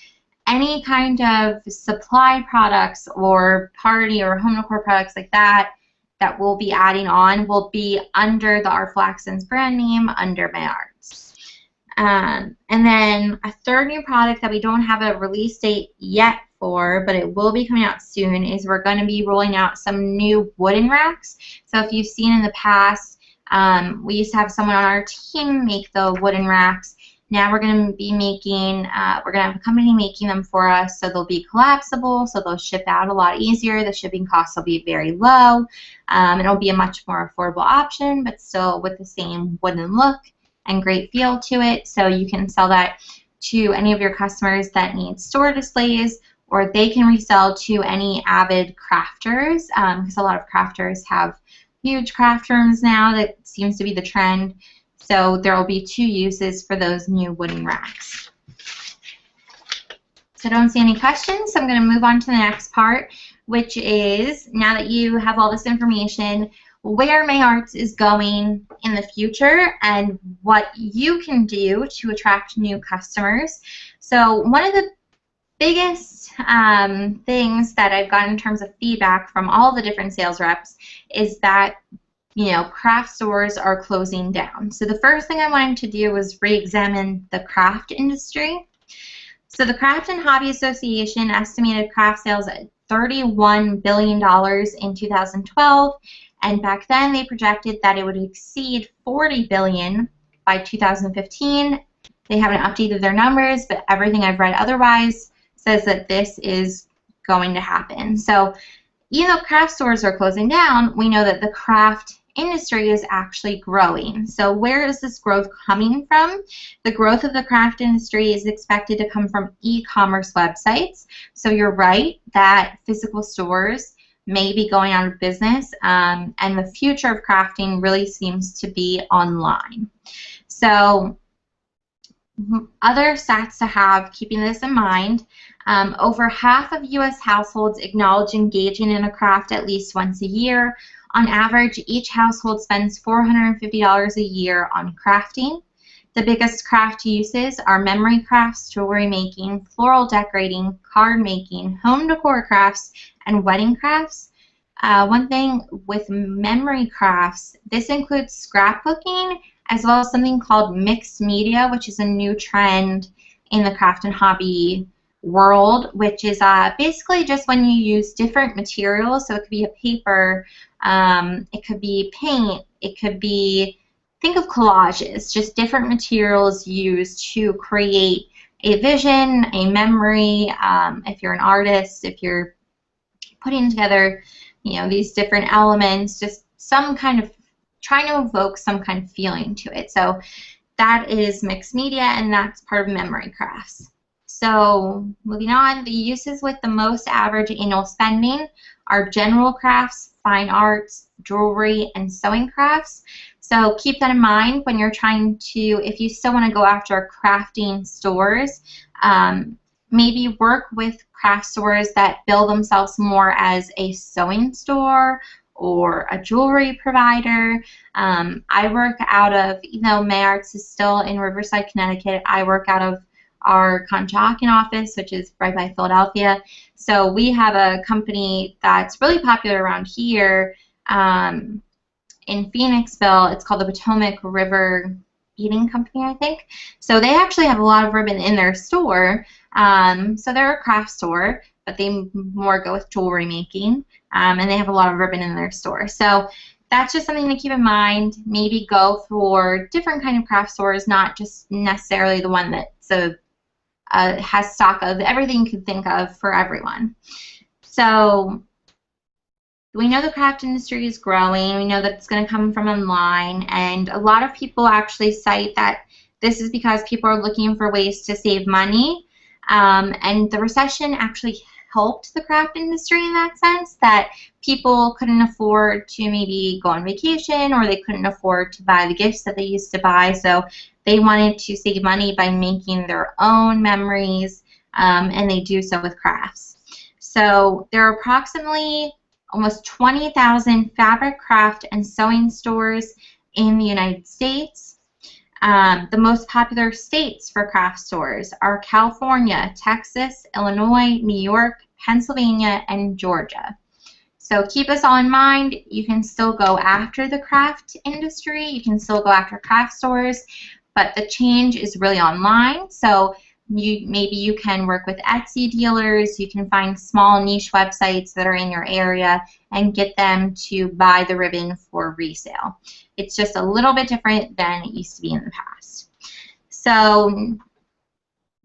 any kind of supply products or party or home decor products like that that we'll be adding on will be under the Artful Accents brand name under My Arts. And then a third new product that we don't have a release date yet for, but it will be coming out soon, is we're going to be rolling out some new wooden racks. So if you've seen in the past, we used to have someone on our team make the wooden racks. Now we're going to be making, we're going to have a company making them for us, so they'll be collapsible, so they'll ship out a lot easier. The shipping costs will be very low. It'll be a much more affordable option, but still with the same wooden look and great feel to it. So you can sell that to any of your customers that need store displays, or they can resell to any avid crafters, because a lot of crafters have huge craft rooms now. That seems to be the trend. So there will be 2 uses for those new wooden racks. So I don't see any questions, so I'm going to move on to the next part, which is, now that you have all this information, where My Arts is going in the future and what you can do to attract new customers. So one of the biggest things that I've gotten in terms of feedback from all the different sales reps is that, you know, craft stores are closing down. So the first thing I wanted to do was re-examine the craft industry. So the Craft and Hobby Association estimated craft sales at $31 billion in 2012, and back then they projected that it would exceed $40 billion by 2015. They haven't updated their numbers, but everything I've read otherwise says that this is going to happen. So even though craft stores are closing down, we know that the craft industry is actually growing. So where is this growth coming from? The growth of the craft industry is expected to come from e-commerce websites. So you're right that physical stores may be going out of business, and the future of crafting really seems to be online. So other stats to have, keeping this in mind, over half of U.S. households acknowledge engaging in a craft at least once a year. On average, each household spends $450 a year on crafting. The biggest craft uses are memory crafts, jewelry making, floral decorating, card making, home decor crafts, and wedding crafts. One thing with memory crafts, this includes scrapbooking as well as something called mixed media, which is a new trend in the craft and hobby world, which is basically just when you use different materials. So it could be a paper, it could be paint, it could be, think of collages, just different materials used to create a vision, a memory. If you're an artist, if you're putting together, you know, these different elements, just some kind of trying to evoke some kind of feeling to it. So that is mixed media, and that's part of memory crafts. So moving on, the uses with the most average annual spending are general crafts, fine arts, jewelry, and sewing crafts. So keep that in mind when you're trying to, if you still want to go after crafting stores, maybe work with craft stores that bill themselves more as a sewing store or a jewelry provider. I work out of, even though Mayarts is still in Riverside, Connecticut, I work out of our Conshohocken office, which is right by Philadelphia. So we have a company that's really popular around here in Phoenixville. It's called the Potomac River Beading Company, I think. So they actually have a lot of ribbon in their store. So they're a craft store, but they more go with jewelry making, and they have a lot of ribbon in their store. So that's just something to keep in mind. Maybe go for different kind of craft stores, not just necessarily the one that's has stock of everything you could think of for everyone. So we know the craft industry is growing. We know that it's going to come from online, and a lot of people actually cite that this is because people are looking for ways to save money, and the recession actually helped the craft industry in that sense, that people couldn't afford to maybe go on vacation, or they couldn't afford to buy the gifts that they used to buy, so they wanted to save money by making their own memories, and they do so with crafts. So there are approximately almost 20,000 fabric, craft, and sewing stores in the United States. The most popular states for craft stores are California, Texas, Illinois, New York, Pennsylvania, and Georgia. So keep this all in mind. You can still go after the craft industry. You can still go after craft stores, but the change is really online. So maybe you can work with Etsy dealers. You can find small niche websites that are in your area and get them to buy the ribbon for resale. It's just a little bit different than it used to be in the past. So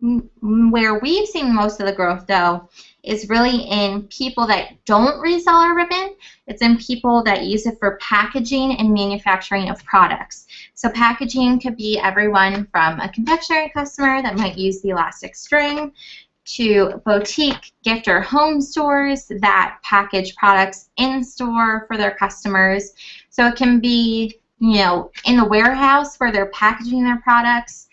where we've seen most of the growth, though, is really in people that don't resell our ribbon. It's in people that use it for packaging and manufacturing of products. So packaging could be everyone from a confectionery customer that might use the elastic string to boutique, gift, or home stores that package products in store for their customers. So it can be, you know, in the warehouse where they're packaging their products.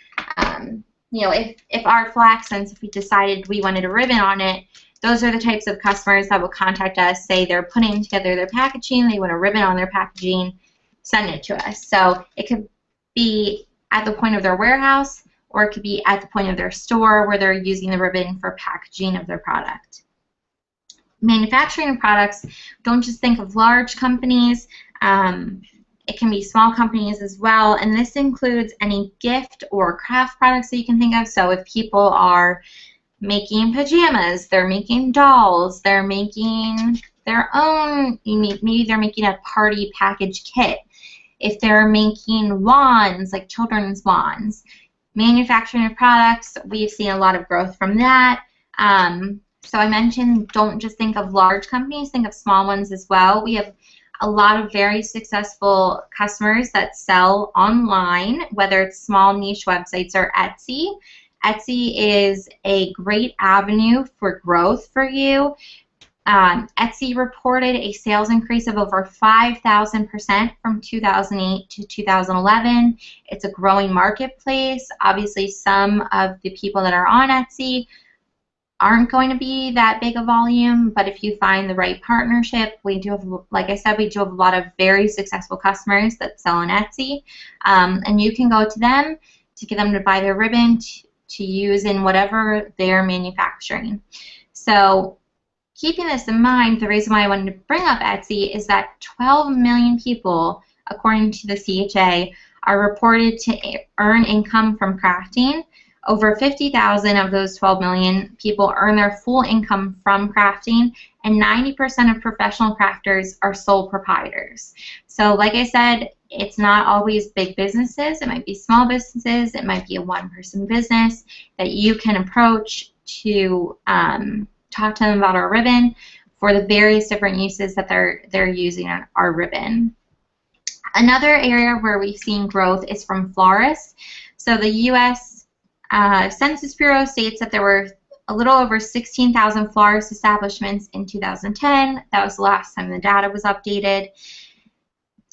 You know, if our flaxlands, if we decided we wanted a ribbon on it, those are the types of customers that will contact us, say they're putting together their packaging, they want a ribbon on their packaging, send it to us. So it could be at the point of their warehouse, or it could be at the point of their store where they're using the ribbon for packaging of their product. Manufacturing of products, don't just think of large companies. It can be small companies as well, and this includes any gift or craft products that you can think of. So if people are making pajamas, they're making dolls, they're making their own, maybe they're making a party package kit. If they're making wands, like children's wands, manufacturing of products, we've seen a lot of growth from that. So I mentioned, don't just think of large companies, think of small ones as well. We have a lot of very successful customers that sell online, whether it's small niche websites or Etsy. Etsy is a great avenue for growth for you. Etsy reported a sales increase of over 5,000% from 2008 to 2011. It's a growing marketplace. Obviously, some of the people that are on Etsy aren't going to be that big a volume, but if you find the right partnership, we do have, like I said, we do have a lot of very successful customers that sell on Etsy, and you can go to them to get them to buy their ribbon to use in whatever they're manufacturing. So keeping this in mind, the reason why I wanted to bring up Etsy is that 12 million people, according to the CHA, are reported to earn income from crafting. Over 50,000 of those 12 million people earn their full income from crafting, and 90% of professional crafters are sole proprietors. So like I said, it's not always big businesses. It might be small businesses. It might be a one-person business that you can approach to talk to them about our ribbon for the various different uses that they're using our ribbon. Another area where we've seen growth is from florists. So the U.S. Census Bureau states that there were a little over 16,000 florist establishments in 2010. That was the last time the data was updated.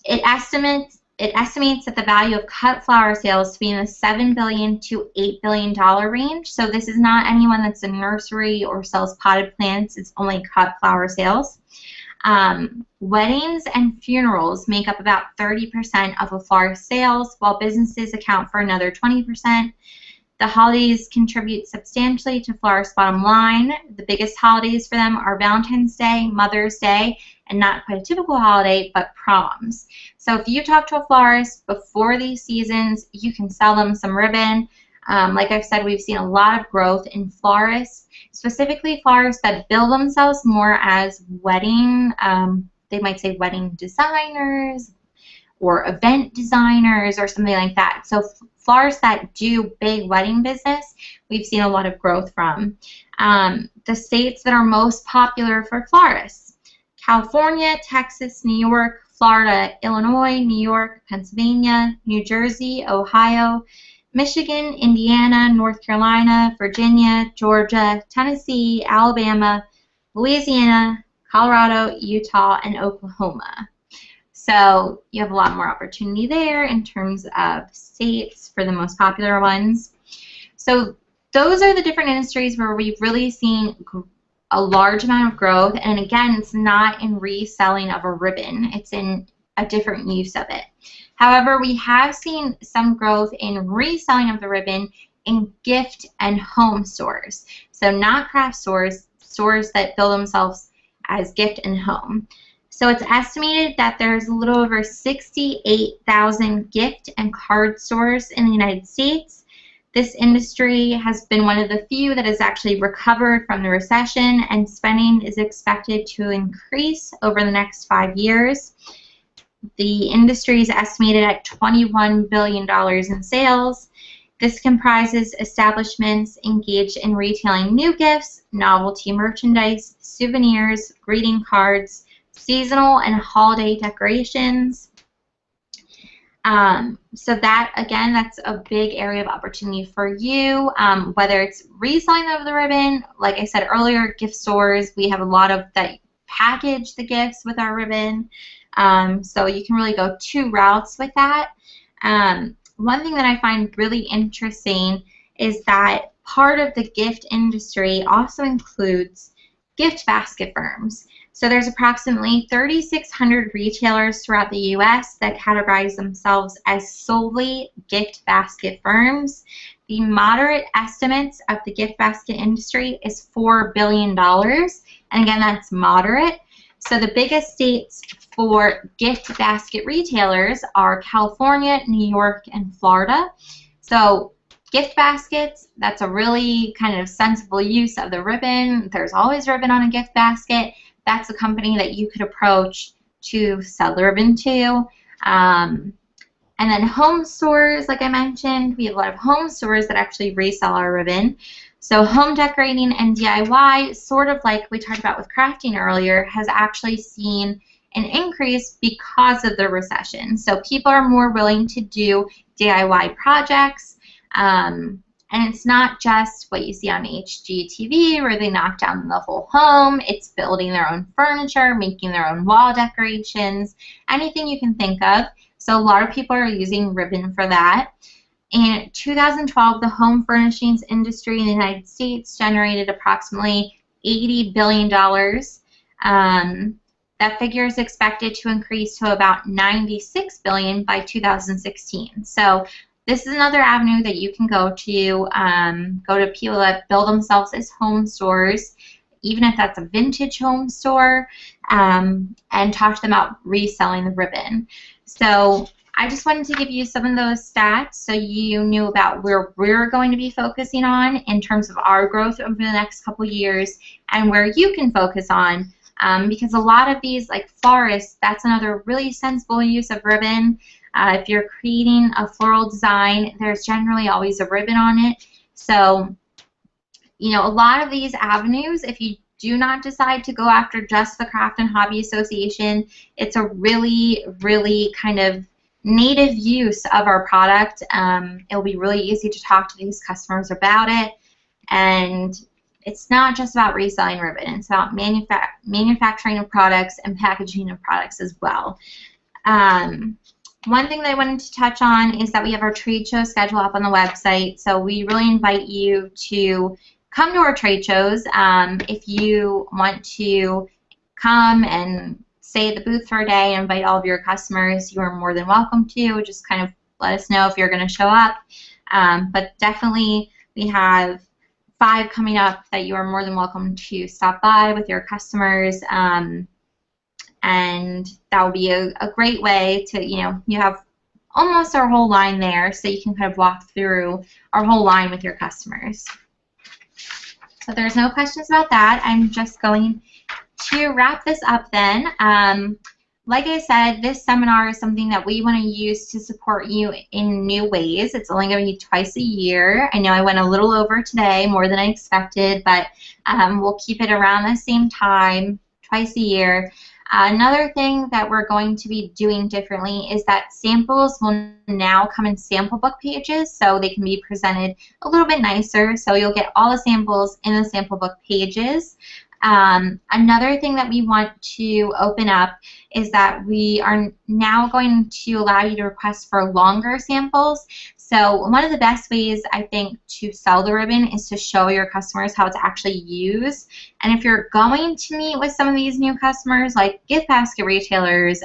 It estimates that the value of cut flower sales to be in the $7 billion to $8 billion range. So this is not anyone that's a nursery or sells potted plants. It's only cut flower sales. Weddings and funerals make up about 30% of a florist sales, while businesses account for another 20%. The holidays contribute substantially to florists' bottom line. The biggest holidays for them are Valentine's Day, Mother's Day, and not quite a typical holiday, but proms. So if you talk to a florist before these seasons, you can sell them some ribbon. Like I've said, we've seen a lot of growth in florists, specifically florists that bill themselves more as wedding, they might say wedding designers or event designers or something like that. So florists that do big wedding business, we've seen a lot of growth from. The states that are most popular for florists: California, Texas, New York, Florida, Illinois, New York, Pennsylvania, New Jersey, Ohio, Michigan, Indiana, North Carolina, Virginia, Georgia, Tennessee, Alabama, Louisiana, Colorado, Utah, and Oklahoma. So you have a lot more opportunity there in terms of states for the most popular ones. So those are the different industries where we've really seen a large amount of growth. And again, it's not in reselling of a ribbon. It's in a different use of it. However, we have seen some growth in reselling of the ribbon in gift and home stores. So not craft stores, stores that bill themselves as gift and home. So it's estimated that there's a little over 68,000 gift and card stores in the United States. This industry has been one of the few that has actually recovered from the recession, and spending is expected to increase over the next 5 years. The industry is estimated at $21 billion in sales. This comprises establishments engaged in retailing new gifts, novelty merchandise, souvenirs, greeting cards, seasonal and holiday decorations. So that, again, that's a big area of opportunity for you, whether it's reselling of the ribbon. Like I said earlier, gift stores, we have a lot of that package the gifts with our ribbon. So you can really go two routes with that. One thing that I find really interesting is that part of the gift industry also includes gift basket firms. So there's approximately 3,600 retailers throughout the U.S. that categorize themselves as solely gift basket firms. The moderate estimates of the gift basket industry is $4 billion. And again, that's moderate. So the biggest states for gift basket retailers are California, New York, and Florida. So gift baskets, that's a really kind of sensible use of the ribbon. There's always ribbon on a gift basket. That's a company that you could approach to sell the ribbon to. And then home stores, like I mentioned, we have a lot of home stores that actually resell our ribbon. So home decorating and DIY, sort of like we talked about with crafting earlier, has actually seen an increase because of the recession. So people are more willing to do DIY projects. And it's not just what you see on HGTV where they knock down the whole home. It's building their own furniture, making their own wall decorations, anything you can think of. So a lot of people are using ribbon for that. In 2012, the home furnishings industry in the United States generated approximately $80 billion. That figure is expected to increase to about $96 billion by 2016. So this is another avenue that you can go to people that build themselves as home stores, even if that's a vintage home store, and talk to them about reselling the ribbon. So I just wanted to give you some of those stats so you knew about where we're going to be focusing on in terms of our growth over the next couple years and where you can focus on. Because a lot of these, like florists, that's another really sensible use of ribbon. If you're creating a floral design, there's generally always a ribbon on it. So, you know, a lot of these avenues, if you do not decide to go after just the Craft and Hobby Association, it's a really, really kind of native use of our product. It'll be really easy to talk to these customers about it. And it's not just about reselling ribbon. It's about manufacturing of products and packaging of products as well. One thing that I wanted to touch on is that we have our trade show schedule up on the website. So we really invite you to come to our trade shows. If you want to come and stay at the booth for a day and invite all of your customers, you are more than welcome to. Just kind of let us know if you're going to show up. But definitely we have 5 coming up that you are more than welcome to stop by with your customers. And that will be a great way to, you have almost our whole line there, so you can kind of walk through our whole line with your customers. So there's no questions about that. I'm just going to wrap this up then. Like I said, this seminar is something that we want to use to support you in new ways. It's only going to be twice a year. I know I went a little over today, more than I expected, but we'll keep it around the same time, twice a year. Another thing that we're going to be doing differently is that samples will now come in sample book pages, so they can be presented a little bit nicer. So you'll get all the samples in the sample book pages. Another thing that we want to open up is that we are now going to allow you to request for longer samples. So one of the best ways, I think, to sell the ribbon is to show your customers how it's actually used. And if you're going to meet with some of these new customers, like gift basket retailers,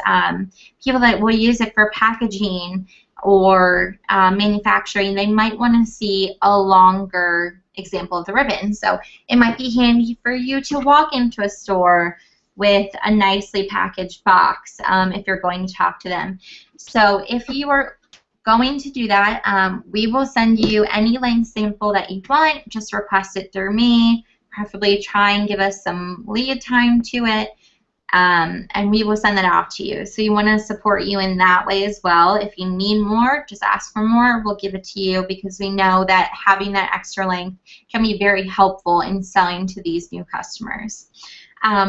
people that will use it for packaging or manufacturing, they might want to see a longer example of the ribbon. So it might be handy for you to walk into a store with a nicely packaged box if you're going to talk to them. So if you are going to do that, we will send you any length sample that you want. Just request it through me. Preferably try and give us some lead time to it, and we will send that out to you. So you want to support you in that way as well. If you need more, just ask for more. We'll give it to you, because we know that having that extra length can be very helpful in selling to these new customers.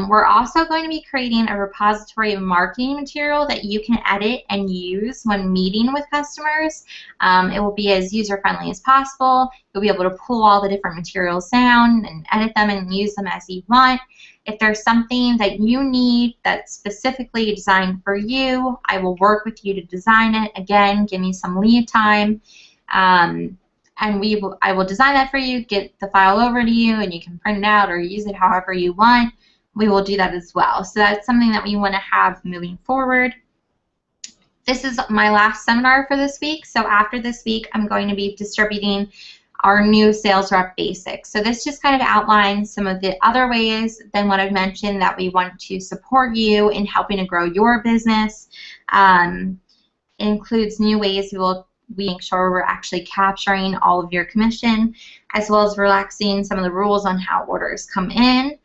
We're also going to be creating a repository of marketing material that you can edit and use when meeting with customers. It will be as user-friendly as possible. You'll be able to pull all the different materials down and edit them and use them as you want. If there's something that you need that's specifically designed for you, I will work with you to design it. Again, give me some lead time. And I will design that for you, get the file over to you, and you can print it out or use it however you want. We will do that as well. So that's something that we want to have moving forward. This is my last seminar for this week. So after this week, I'm going to be distributing our new Sales Rep Basics. So this just kind of outlines some of the other ways than what I've mentioned that we want to support you in helping to grow your business. It includes new ways we make sure we're actually capturing all of your commission, as well as relaxing some of the rules on how orders come in.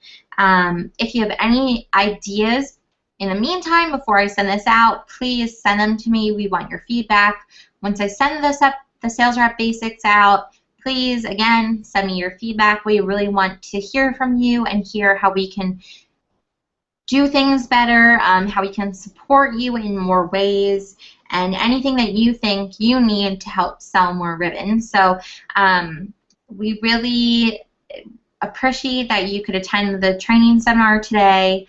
If you have any ideas in the meantime, before I send this out, please send them to me. We want your feedback. Once I send the Sales Rep Basics out, please, again, send me your feedback. We really want to hear from you and hear how we can do things better, how we can support you in more ways, and anything that you think you need to help sell more ribbons. So we really appreciate that you could attend the training seminar today.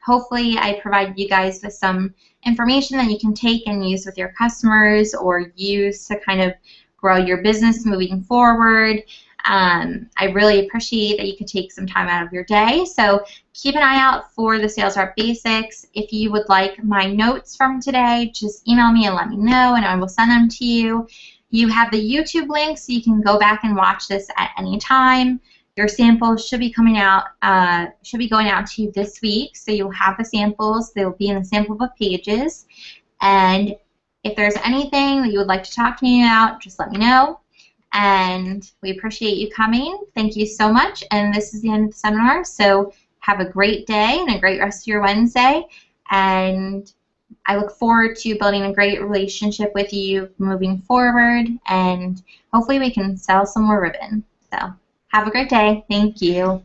Hopefully I provided you guys with some information that you can take and use with your customers or use to kind of grow your business moving forward. I really appreciate that you could take some time out of your day. So keep an eye out for the Sales Rep Basics. If you would like my notes from today, just email me and let me know, and I will send them to you. You have the YouTube link, so you can go back and watch this at any time. Your samples should be coming out, going out to you this week. So you'll have the samples. They will be in the sample book pages. And if there's anything that you would like to talk to me about, just let me know. And we appreciate you coming. Thank you so much. And this is the end of the seminar. So have a great day and a great rest of your Wednesday. And I look forward to building a great relationship with you moving forward. And hopefully we can sell some more ribbon. So have a great day. Thank you.